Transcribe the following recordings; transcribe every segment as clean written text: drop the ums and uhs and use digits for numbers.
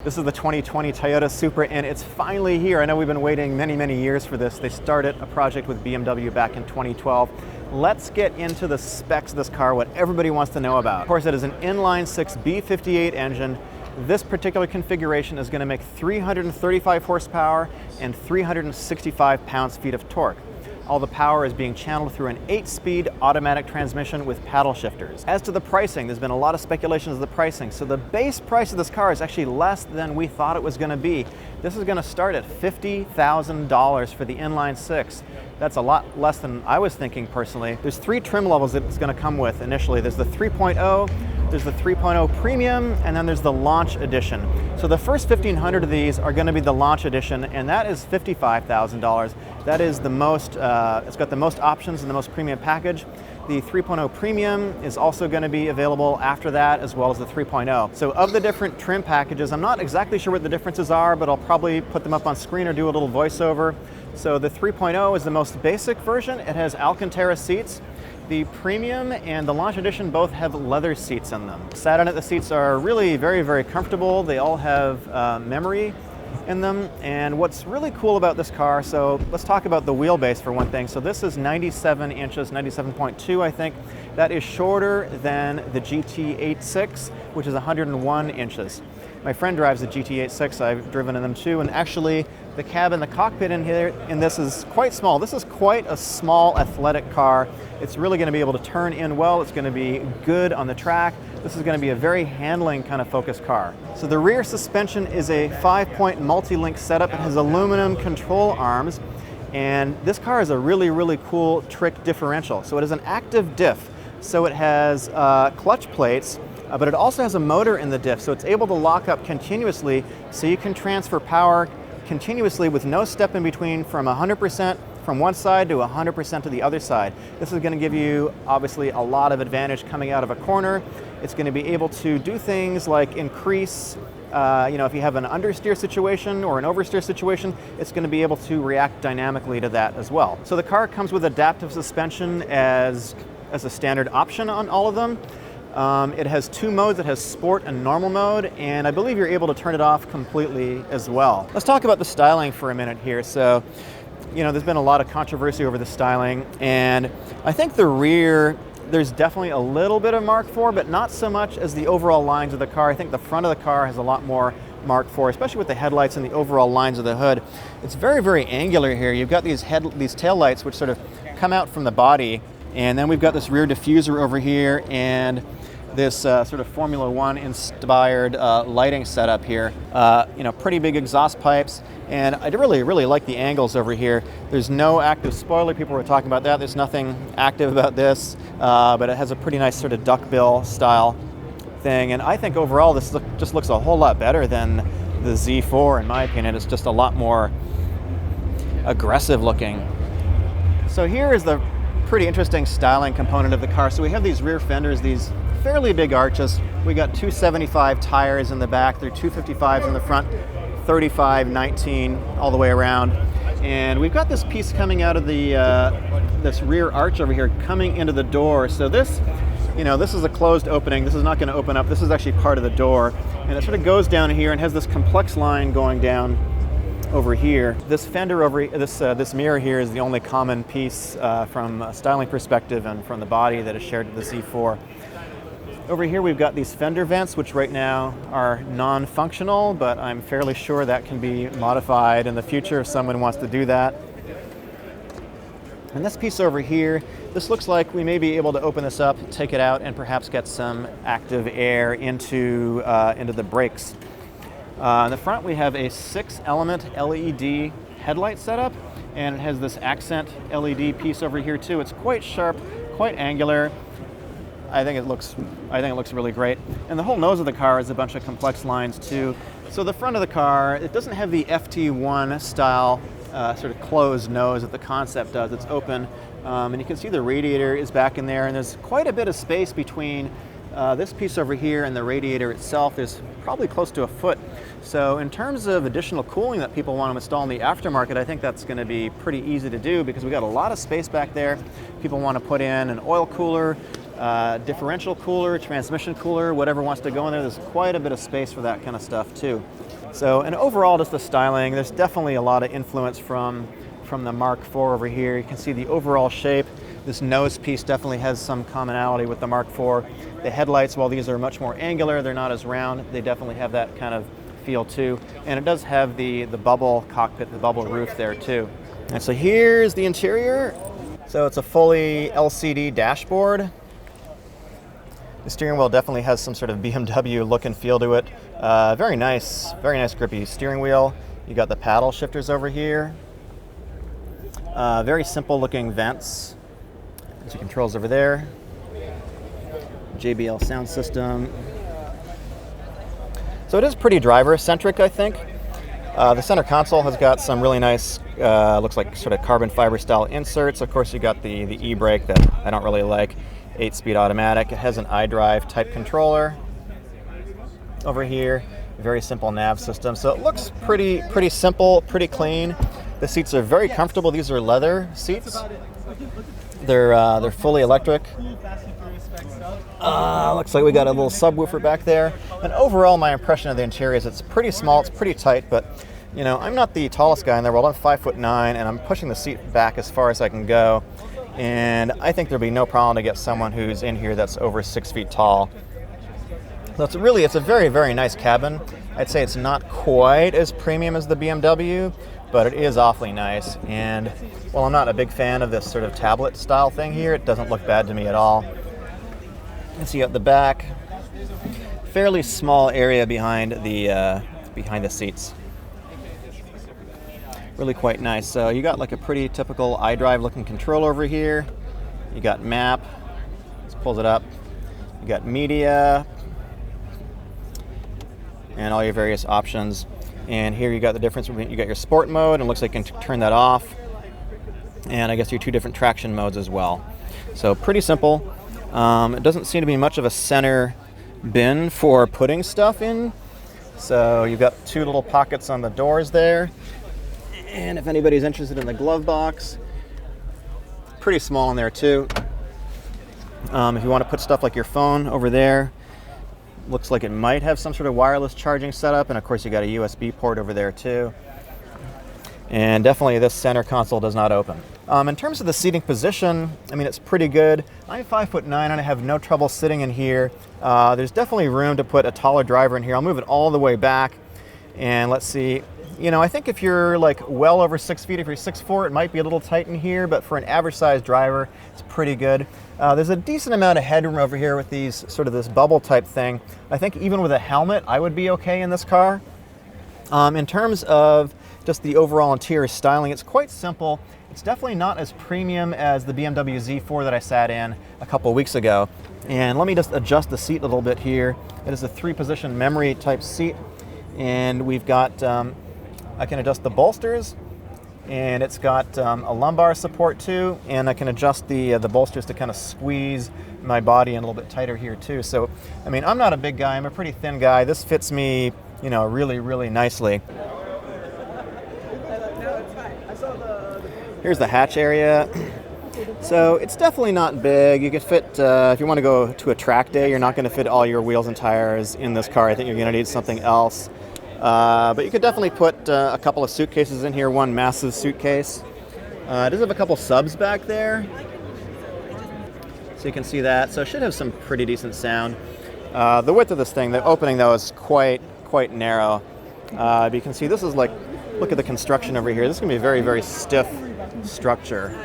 This is the 2020 Toyota Supra, and it's finally here. I know we've been waiting many years for this. They started a project with BMW back in 2012. Let's get into the specs of this car, what everybody wants to know about. Of course, it is an inline-six B58 engine. This particular configuration is going to make 335 horsepower and 365 pounds-feet of torque. All the power is being channeled through an 8-speed automatic transmission with paddle shifters. As to the pricing, there's been a lot of speculations of the pricing. So the base price of this car is actually less than we thought it was going to be. This is going to start at $50,000 for the inline-six. That's a lot less than I was thinking personally. There's 3 trim levels that it's going to come with initially. There's the 3.0, there's the 3.0 Premium, and then there's the Launch Edition. So the first 1,500 of these are going to be the Launch Edition, and that is $55,000. That is the most, it's got the most options and the most premium package. The 3.0 Premium is also going to be available after that, as well as the 3.0. So of the different trim packages, I'm not exactly sure what the differences are, but I'll probably put them up on screen or do a little voiceover. So the 3.0 is the most basic version. It has Alcantara seats. The Premium and the Launch Edition both have leather seats in them. Sat on it, the seats are really very comfortable. They all have memory in them. And what's really cool about this car, so let's talk about the wheelbase for one thing. So this is 97 inches, 97.2 I think. That is shorter than the GT86, which is 101 inches. My friend drives the GT86, I've driven in them too, and actually the cabin, the cockpit in here, in this is quite small. This is quite a small athletic car. It's really going to be able to turn in well. It's going to be good on the track. This is going to be a very handling kind of focused car. So the rear suspension is a 5-point multi-link setup. It has aluminum control arms, and this car is a really cool trick differential. So it is an active diff. So it has clutch plates, but it also has a motor in the diff, so it's able to lock up continuously, so you can transfer power continuously with no step in between from 100% from one side to 100% to the other side. This is going to give you obviously a lot of advantage coming out of a corner. It's going to be able to do things like increase, if you have an understeer situation or an oversteer situation, it's going to be able to react dynamically to that as well. So the car comes with adaptive suspension as a standard option on all of them. It has 2 modes. It has sport and normal mode, and I believe you're able to turn it off completely as well. Let's talk about the styling for a minute here. So, there's been a lot of controversy over the styling, and I think the rear, there's definitely a little bit of Mark IV, but not so much as the overall lines of the car. I think the front of the car has a lot more Mark IV, especially with the headlights and the overall lines of the hood. It's very angular here. You've got these tail lights which sort of come out from the body, and then we've got this rear diffuser over here, and this sort of Formula One inspired lighting setup here. Pretty big exhaust pipes, and I really like the angles over here. There's no active spoiler. People were talking about that. There's nothing active about this, but it has a pretty nice sort of duckbill style thing, and I think overall this just looks a whole lot better than the Z4 in my opinion. It's just a lot more aggressive looking. So here is the pretty interesting styling component of the car. So we have these rear fenders, these fairly big arches. We got 275 tires in the back. They're 255s in the front, 35, 19 all the way around. And we've got this piece coming out of the this rear arch over here coming into the door. So this, this is a closed opening. This is not going to open up. This is actually part of the door, and it sort of goes down here and has this complex line going down over here. This fender over this mirror here is the only common piece from a styling perspective and from the body that is shared with the Z4. Over here we've got these fender vents, which right now are non-functional, but I'm fairly sure that can be modified in the future if someone wants to do that. And this piece over here, this looks like we may be able to open this up, take it out, and perhaps get some active air into the brakes. In the front we have a 6-element LED headlight setup, and it has this accent LED piece over here too. It's quite sharp, quite angular. I think it looks really great. And the whole nose of the car is a bunch of complex lines too. So the front of the car, it doesn't have the FT1 style sort of closed nose that the Concept does. It's open, and you can see the radiator is back in there, and there's quite a bit of space between this piece over here and the radiator itself. Is probably close to a foot. So in terms of additional cooling that people want to install in the aftermarket, I think that's going to be pretty easy to do because we got a lot of space back there. People want to put in an oil cooler, differential cooler, transmission cooler, whatever wants to go in there. There's quite a bit of space for that kind of stuff too. So, and overall, just the styling, there's definitely a lot of influence from the Mark IV over here. You can see the overall shape. This nose piece definitely has some commonality with the Mark IV. The headlights, while these are much more angular, they're not as round, they definitely have that kind of feel too. And it does have the bubble cockpit, the bubble roof there too. And so here's the interior. So it's a fully LCD dashboard. The steering wheel definitely has some sort of BMW look and feel to it. Very nice grippy steering wheel. You got the paddle shifters over here. Very simple looking vents. There's your controls over there. JBL sound system. So it is pretty driver-centric, I think. The center console has got some really nice, looks like sort of carbon fiber style inserts. Of course, you got the e-brake that I don't really like. 8-speed automatic. It has an iDrive type controller over here. Very simple nav system. So it looks pretty simple, pretty clean. The seats are very comfortable. These are leather seats. They're fully electric. Looks like we got a little subwoofer back there. And overall, my impression of the interior is it's pretty small, it's pretty tight, but you know, I'm not the tallest guy in the world. I'm 5'9", and I'm pushing the seat back as far as I can go. And I think there'll be no problem to get someone who's in here that's over 6 feet tall. So it's a very, very nice cabin. I'd say it's not quite as premium as the BMW, but it is awfully nice. And while I'm not a big fan of this sort of tablet style thing here, it doesn't look bad to me at all. You can see up the back, fairly small area behind the seats. Really quite nice. So you got like a pretty typical iDrive looking control over here. You got map, this pulls it up. You got media, and all your various options. And here you got the difference between, you got your sport mode, and it looks like you can turn that off. And I guess your 2 different traction modes as well. So pretty simple. It doesn't seem to be much of a center bin for putting stuff in. So you've got 2 little pockets on the doors there. And if anybody's interested in the glove box, pretty small in there too. If you want to put stuff like your phone over there, looks like it might have some sort of wireless charging setup, and of course you got a USB port over there too. And definitely this center console does not open. In terms of the seating position, I mean, it's pretty good. I'm 5'9" and I have no trouble sitting in here. There's definitely room to put a taller driver in here. I'll move it all the way back, and let's see. You know, I think if you're like well over 6 feet, if you're 6'4", it might be a little tight in here, but for an average sized driver, it's pretty good. There's a decent amount of headroom over here with these sort of this bubble type thing. I think even with a helmet, I would be okay in this car. In terms of just the overall interior styling, it's quite simple. It's definitely not as premium as the BMW Z4 that I sat in a couple weeks ago. And let me just adjust the seat a little bit here. It is a 3-position memory type seat, and we've got I can adjust the bolsters, and it's got a lumbar support too, and I can adjust the bolsters to kind of squeeze my body in a little bit tighter here too. So, I mean, I'm not a big guy, I'm a pretty thin guy. This fits me, you know, really, really nicely. Here's the hatch area. So it's definitely not big. You could fit, if you want to go to a track day, you're not going to fit all your wheels and tires in this car. I think you're going to need something else. But you could definitely put a couple of suitcases in here, one massive suitcase. It does have a couple subs back there, so you can see that. So it should have some pretty decent sound. The width of this thing, the opening though, is quite narrow. But you can see this is like, look at the construction over here. This is going to be a very, very stiff structure.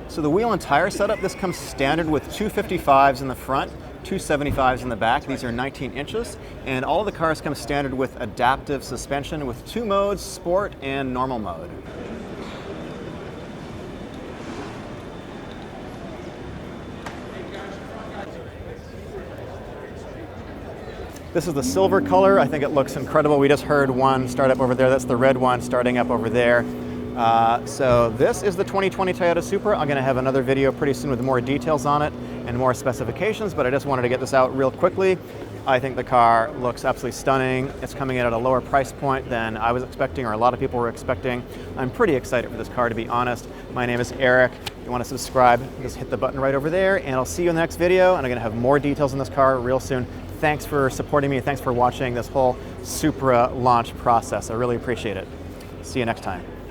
So the wheel and tire setup, this comes standard with 255s in the front, 275s in the back. These are 19 inches, and all of the cars come standard with adaptive suspension with 2 modes, sport and normal mode. This is the silver color. I think it looks incredible. We just heard one start up over there. That's the red one starting up over there. So this is the 2020 Toyota Supra. I'm going to have another video pretty soon with more details on it and more specifications, but I just wanted to get this out real quickly. I think the car looks absolutely stunning. It's coming in at a lower price point than I was expecting, or a lot of people were expecting. I'm pretty excited for this car, to be honest. My name is Eric. If you want to subscribe, just hit the button right over there, and I'll see you in the next video, and I'm going to have more details on this car real soon. Thanks for supporting me. Thanks for watching this whole Supra launch process. I really appreciate it. See you next time.